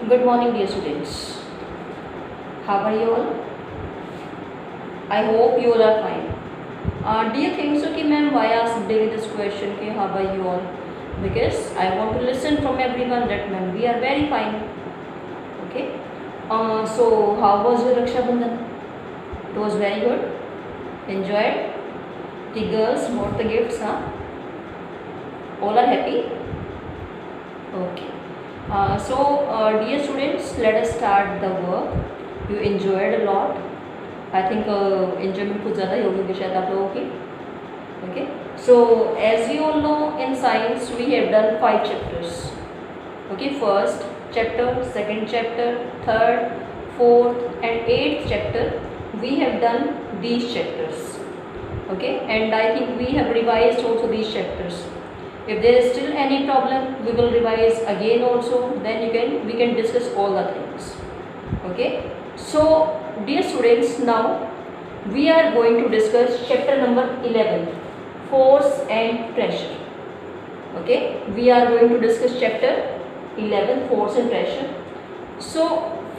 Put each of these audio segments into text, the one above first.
Good morning, dear students. How are you all? I hope you all are fine. Do you think so कि ma'am why ask daily this question कि how are you all? Because I want to listen from everyone that ma'am we are very fine. Okay. So how was your Raksha Bandhan? It was very good. Enjoyed. The girls bought the gifts, huh? All are happy. Okay. Dear students, let us start the work. You enjoyed a lot. I think enjoyment कुछ ज़्यादा ही होगी शायद आप लोगों की. Okay. So as you all know, in science we have done 5 chapters. Okay. First chapter, second chapter, third, fourth, and 8th chapter. We have done these chapters. Okay. And I think we have revised also these chapters. If there is still any problem, we will revise again also. Then we can discuss all the things. Okay. So dear students, now we are going to discuss chapter number 11, force and pressure. Okay. We are going to discuss chapter 11, force and pressure. So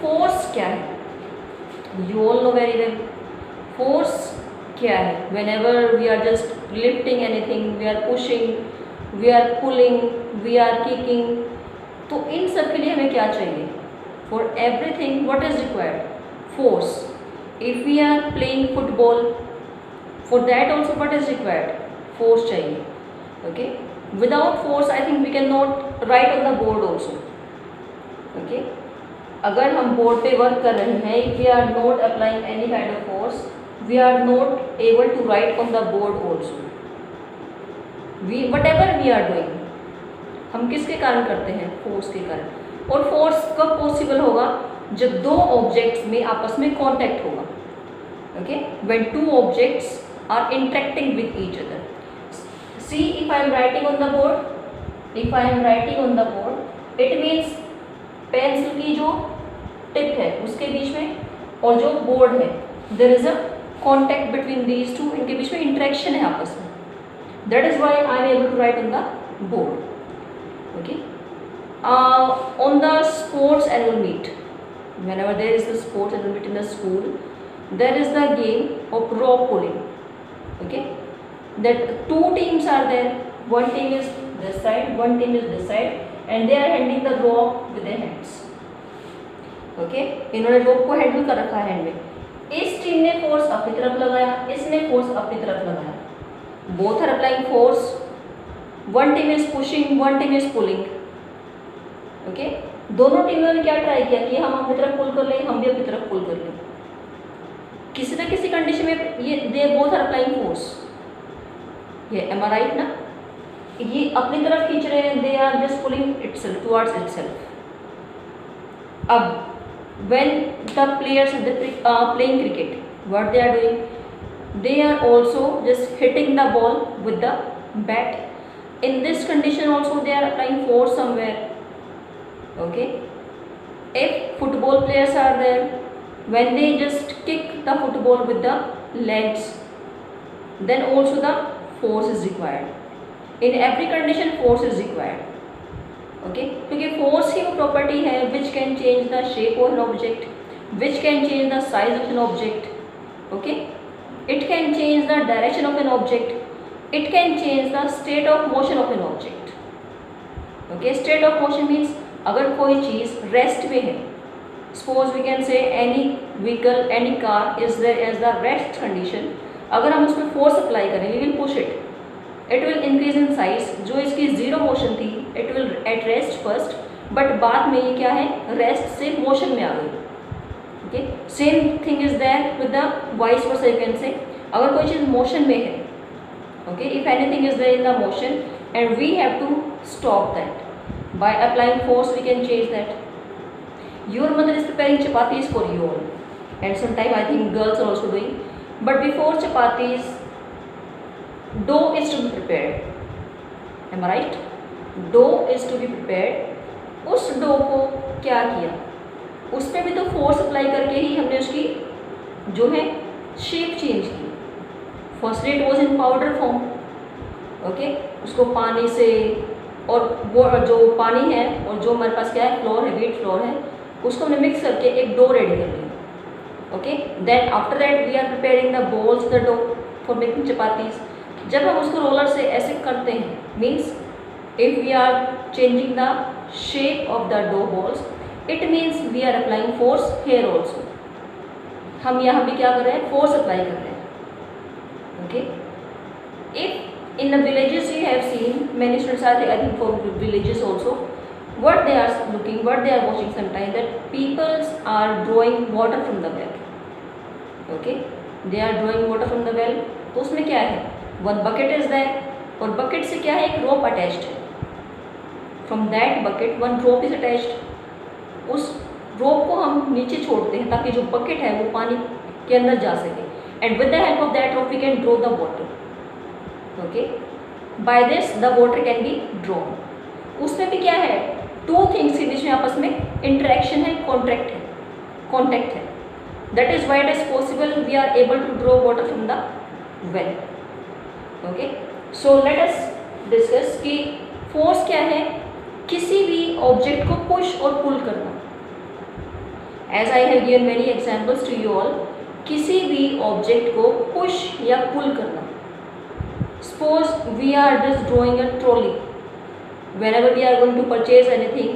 force क्या है? You all know very well. Force क्या है? Whenever we are just lifting anything, we are pushing, we are pulling, we are kicking. तो इन सब के लिए हमें क्या चाहिए? For everything, what is required? Force. If we are playing football, for that also what is required? Force चाहिए. Okay. Without force, I think we cannot write on the board also. Okay. अगर हम board पे work कर रहे हैं, if we are not applying any kind of force, we are not able to write on the board also. Whatever we are doing, हम किसके कारण करते हैं? फोर्स के कारण. और फोर्स कब पॉसिबल होगा? जब दो ऑब्जेक्ट्स में आपस में कांटेक्ट होगा. Okay. When two objects are interacting with each other. See if I am writing on the board, it means pencil की जो टिप है उसके बीच में और जो बोर्ड है, there is a contact between these two. इनके बीच में इंटरेक्शन है आपस में. That is why I am able to write on the board. Okay. On the sports annual meet, whenever there is the sports annual meet in the school, there is the game of rope pulling. Okay. That 2 teams are there. One team is this side, one team is this side, and they are handling the rope with their hands. Okay. इन्होंने rope को handle कर रखा है hand में. इस team ने force अपनी तरफ लगाया, इसने force अपनी तरफ लगाया. Both are applying force. One team is pushing, one team is pulling. Okay. दोनों टीमों ने क्या ट्राई किया कि हम अपनी तरफ पुल कर लें, हम भी अपनी तरफ पुल कर लें. किसी न किसी कंडीशन में ये they both are applying force. ये am I right ना? ये अपनी तरफ खींच रहे हैं, they are just pulling itself towards itself. अब when the players are playing cricket, what they are doing? They are also just hitting the ball with the bat. In this condition also they are applying force somewhere. Okay. If football players are there, when they just kick the football with the legs, then also the force is required. In every condition force is required. Okay. क्योंकि force ही वो property है which can change the shape of an object, which can change the size of an object. Okay. It can change the direction of an object. It can change the state of motion of an object. Okay, state of motion means अगर कोई चीज़ rest में है, suppose we can say any vehicle, any car is there as the rest condition. अगर हम उसमें force apply करें, we will push it. It will increase in size. जो इसकी zero motion थी, it will at rest first, but बाद में ये क्या है? Rest से motion में आ गई. Okay. Same thing is there with the vice versa. You can say अगर कोई चीज़ motion में है, okay, if anything is there in the motion and we have to stop that by applying force, we can change that. Your mother is preparing chapatis for you all, and sometime I think girls are also doing. But before chapatis, dough is to be prepared. Am I right? Dough is to be prepared. उस dough को क्या किया? उसमें भी तो force apply करके ही हमने उसकी जो है शेप चेंज की. First it was in powder form. Okay. उसको पानी से और वो जो पानी है और जो हमारे पास क्या है फ्लोर है, व्हीट फ्लोर है, उसको हमने मिक्स करके एक डो रेडी कर लिया. Okay, then after that we are preparing the balls the dough for making chapatis. जब हम उसको रोलर से ऐसे करते हैं, means if we are changing the shape of the dough balls, it means we are applying force here also. हम यहाँ भी क्या कर रहे हैं, फोर्स अप्लाई कर रहे हैं. Okay, if in the villages you have seen many students are I think from villages also, what they are looking, what they are watching sometimes, that peoples are drawing water from the well. Okay, they are drawing water from the well. तो उसमें क्या है, one bucket is there, और bucket से क्या है, एक rope attached है. From that bucket one rope is attached. उस rope को हम नीचे छोड़ते हैं ताकि जो bucket है वो पानी के अंदर जा सके. And with the help of that rope we can draw the water. Okay, by this the water can be drawn. उसमें भी क्या है, टू थिंग्स के बीच में आपस में इंटरेक्शन है, कॉन्टैक्ट है. That is why it is possible we are able to draw water from the well. Okay, so let us discuss कि फोर्स क्या है, किसी भी ऑब्जेक्ट को पुश और पुल करना. As I have given many examples to you all, किसी भी ऑब्जेक्ट को पुश या पुल करना. Suppose we are just drawing a trolley. Whenever we are going to purchase anything,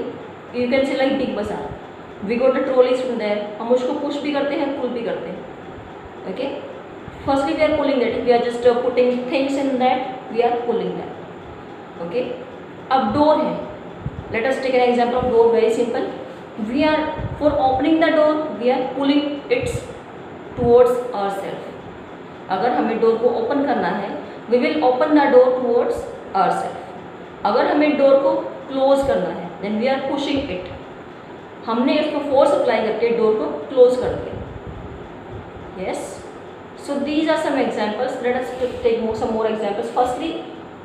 you can see like big bazaar, we got the trolleys from there. हम उसको push भी करते हैं, pull भी करते हैं. Okay, firstly we are pulling that, we are just putting things in that, we are pulling that. Okay, अब door है, let us take an example of door, very simple. We are for opening the door, we are pulling it towards ourselves. अगर हमें door को open करना है, we will open the door towards ourselves. अगर हमें door को close करना है, then we are pushing it. हमने इसको फोर्स अप्लाई करके डोर को क्लोज कर दिया. Yes, so these are some examples. Let us take some more examples. Firstly,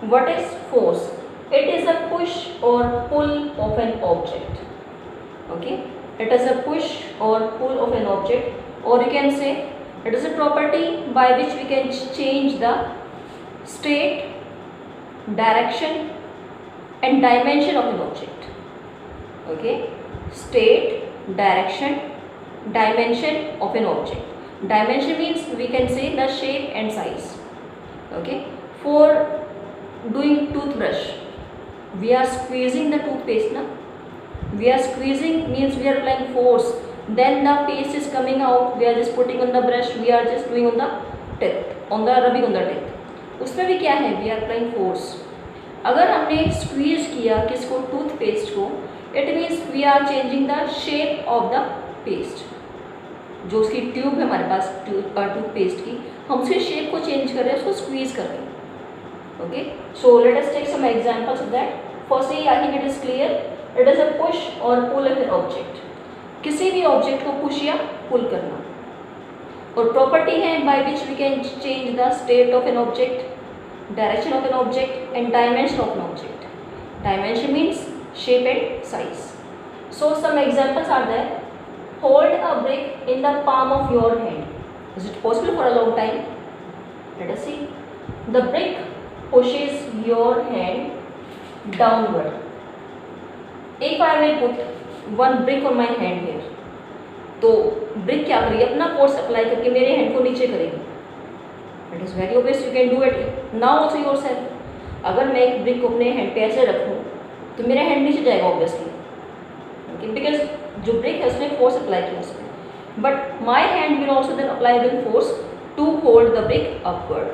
what is force? It is a push और pull of an object. Okay, it is a push और pull of an object, or you can say it is a property by which we can change the state, direction and dimension of an object. Okay, state, direction, dimension of an object. Dimension means we can say the shape and size. Okay, for doing toothbrush, we are squeezing the toothpaste. Na, we are squeezing means we are applying force, then the paste is coming out, we are just putting on the brush, we are just doing on the teeth, on the rubbing on the teeth. उसमें भी क्या है, we are applying force. अगर हमने squeeze किया किसको, toothpaste को, it means we are changing the shape of the paste. जो उसकी ट्यूब है हमारे पास टूथपेस्ट की, हम उसकी शेप को चेंज कर रहे हैं, उसको स्क्वीज कर रहे हैं. Okay, so let us take some examples of that. Firstly I think it is clear, it is a push और पुल ऑफ एन ऑब्जेक्ट. किसी भी ऑब्जेक्ट को पुश या पुल करना, और प्रॉपर्टी है by which we can change the state of an object, direction of an object and dimension of an object. Dimension means shape and size. So some examples are there. Hold a brick in the palm of your hand. Is it possible for a long time? Let us see. The brick pushes your hand downward. If I will put one brick on my hand here, तो brick क्या करेगी, अपना force apply करके मेरे hand को नीचे करेगी. It is very obvious, you can do it now also yourself. अगर मैं एक ब्रिक को अपने हैंड पे ऐसे रखूँ तो मेरा हैंड नीचे जाएगा ऑब्वियसली. ओके, बिकॉज जो ब्रिक है उसने फोर्स अप्लाई किया उसमें. But my hand will also then apply will force to hold the brick upward.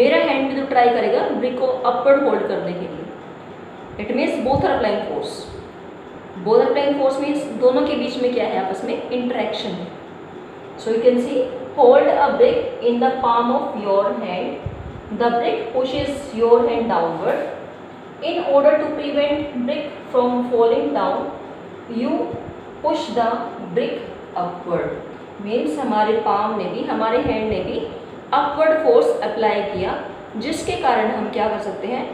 मेरा हैंड भी तो ट्राई करेगा ब्रिक को अपवर्ड होल्ड करने के लिए. It means both are applying force. Both are applying force means दोनों के बीच में क्या है, आपस में इंटरेक्शन है. So you can C, hold a brick in the palm of your hand. The brick pushes your hand downward. In order to prevent brick from falling down, you push the brick upward. Means हमारे palm ने भी, हमारे hand ने भी upward force apply किया, जिसके कारण हम क्या कर सकते हैं,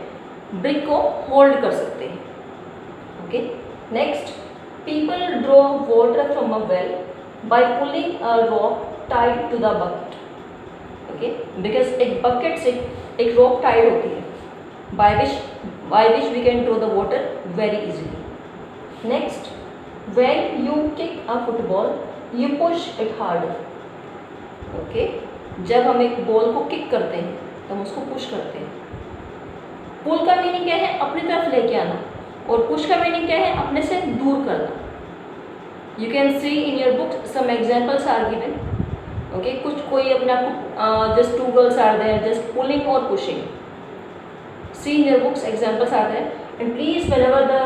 brick को hold कर सकते हैं. Okay. Next, people draw water from a well by pulling a rope tied to the bucket. Okay, because एक bucket से एक rope tied होती है, by which we can draw the water very easily. Next, When you kick a football, you push it harder. Okay, जब हम एक ball को kick करते हैं तो हम उसको पुश करते हैं. पुल का मीनिंग क्या है? अपनी तरफ लेके आना. और पुश का मीनिंग क्या है? अपने से दूर करना. You can see in your book some examples are given. Okay, कुछ कोई अपने आप just two girls are there just pulling or pushing. See in your books examples are there and please whenever the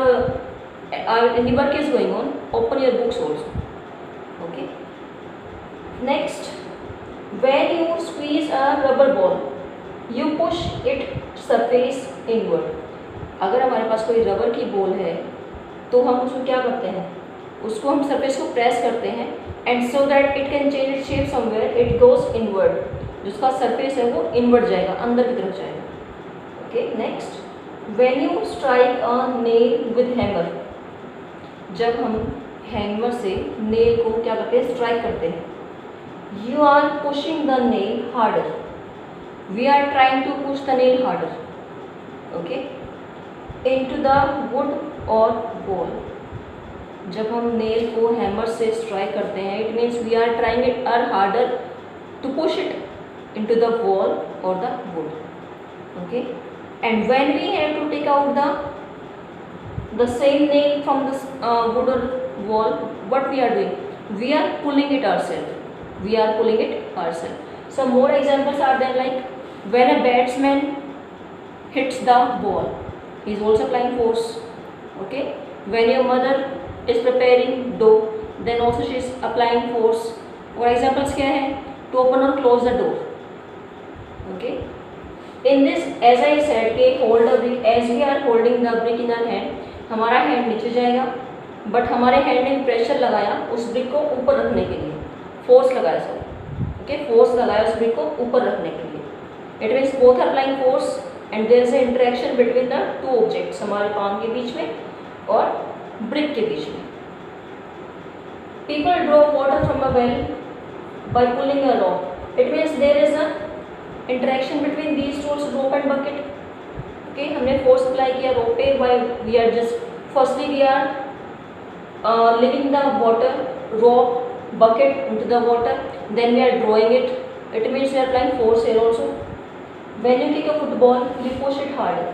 work is going on, open your books also. Okay. Next, when you squeeze a rubber ball, you push its surface inward. अगर हमारे पास कोई rubber की ball है तो हम उसको क्या करते हैं? उसको हम सरफेस को प्रेस करते हैं and so that it can change it shape somewhere, it goes inward. जिसका सरफेस है वो इनवर्ड जाएगा, अंदर की तरफ जाएगा. Okay. Next, when you strike a nail with hammer. जब हम हैमर से नेल को क्या करते हैं? स्ट्राइक करते हैं. You are pushing the nail harder. We are trying to push the nail harder. Okay. Into the wood or wall. जब हम नेल को हैमर से स्ट्राइक करते हैं, it means we are trying it are harder to push it into the wall or the wood. Okay. And when we have to take out the same nail from this wood or wall, what we are doing? We are pulling it ourselves. We are pulling it ourselves. Some more examples are there, like when a batsman hits the ball, he is also applying force. Okay. When your mother is preparing dough, then also she is applying force. और examples क्या है? To open or close the door. Okay. In this, as I said, के hold a brick, as we are holding the brick in our hand, हमारा hand नीचे जाएगा, but हमारे hand ने pressure लगाया उस ब्रिक को ऊपर रखने के लिए, फोर्स लगाया सर. ओके, फोर्स लगाया उस ब्रिक को ऊपर रखने के लिए. It means both are applying force and there is a interaction between the two objects, हमारे पाम के बीच में और ब्रिक के बीच में. People draw water from a well by pulling a rope. It means there is a interaction between these tools, rope and bucket. Okay, हमने force apply किया रोप पे, why we are just firstly we are living the water rope bucket into the water, then we are drawing it. It means we are applying force here also. When you kick a football, you push it harder.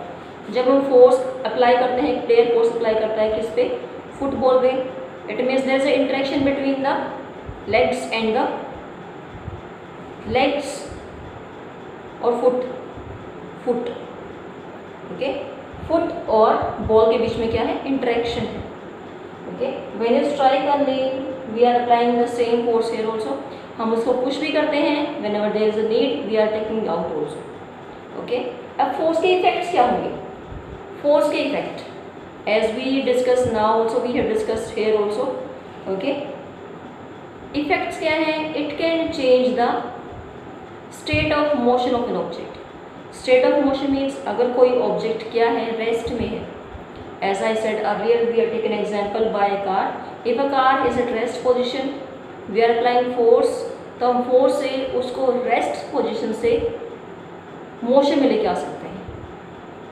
जब हम force apply करते हैं, एक player force apply करता है किस पे? Football पे. It means there is a interaction between the legs and the legs और फुट. ओके, फुट और बॉल के बीच में क्या है? इंटरेक्शन है. Okay. When you strike a nail, we are applying the same force here also. हम उसको पुश भी करते हैं, whenever there is a need we are taking out also. Okay. अब फोर्स के इफेक्ट्स क्या होंगे? फोर्स के effect as we discuss now also, we have discussed here also. Okay. Effects क्या है? It can change the state of motion of an object. State of motion means अगर कोई object क्या है? रेस्ट में है. As I said earlier, we are taken example by a car. If a car is at rest position, we are applying force, तो हम force से उसको रेस्ट पोजिशन से मोशन में लेके आ सकते हैं.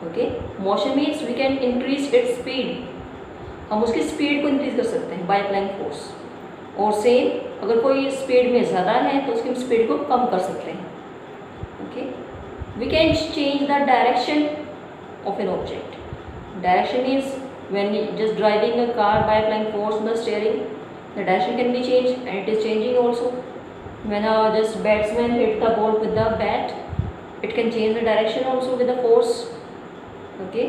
ओके. Motion means we can increase its speed. हम उसकी स्पीड को इंक्रीज कर सकते हैं बाय अप्लाइंग फोर्स. और सेम अगर कोई स्पीड में ज़्यादा है तो उसकी स्पीड को कम कर सकते हैं. Okay. We can change the direction of an object. Direction means when you just driving a car by applying force on the steering, the direction can be changed and it is changing also. When a just batsman hit the ball with the bat, it can change the direction also with the force. Okay.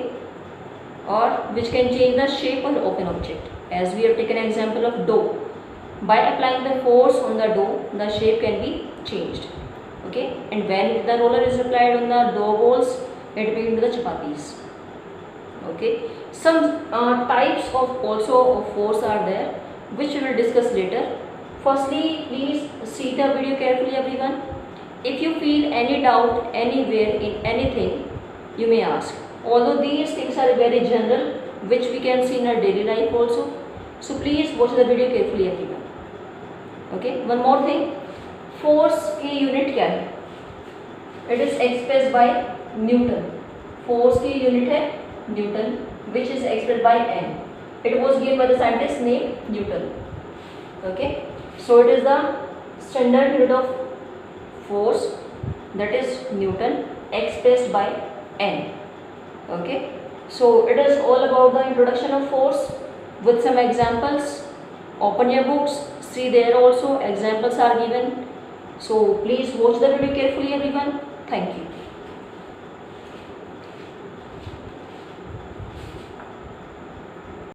Or which can change the shape of an object. As we have taken an example of dough. By applying the force on the dough, the shape can be changed. Okay. And when the roller is applied on the dough balls, it will into the chapatis. Okay. Some types of also of force are there, which we will discuss later. Firstly, please see the video carefully, everyone. If you feel any doubt anywhere in anything, you may ask. Although these things are very general, which we can see in our daily life also. So please watch the video carefully, everyone. Okay. One more thing. Force की unit क्या है? It is express by Newton. Force की unit है Newton, which is express by N. It was given by the scientist named Newton. Okay, so it is the standard unit of force, that is Newton, expressed by N. Okay, so it is all about the introduction of force with some examples. Open your books, see there also examples are given. So please watch the video carefully everyone. Thank you.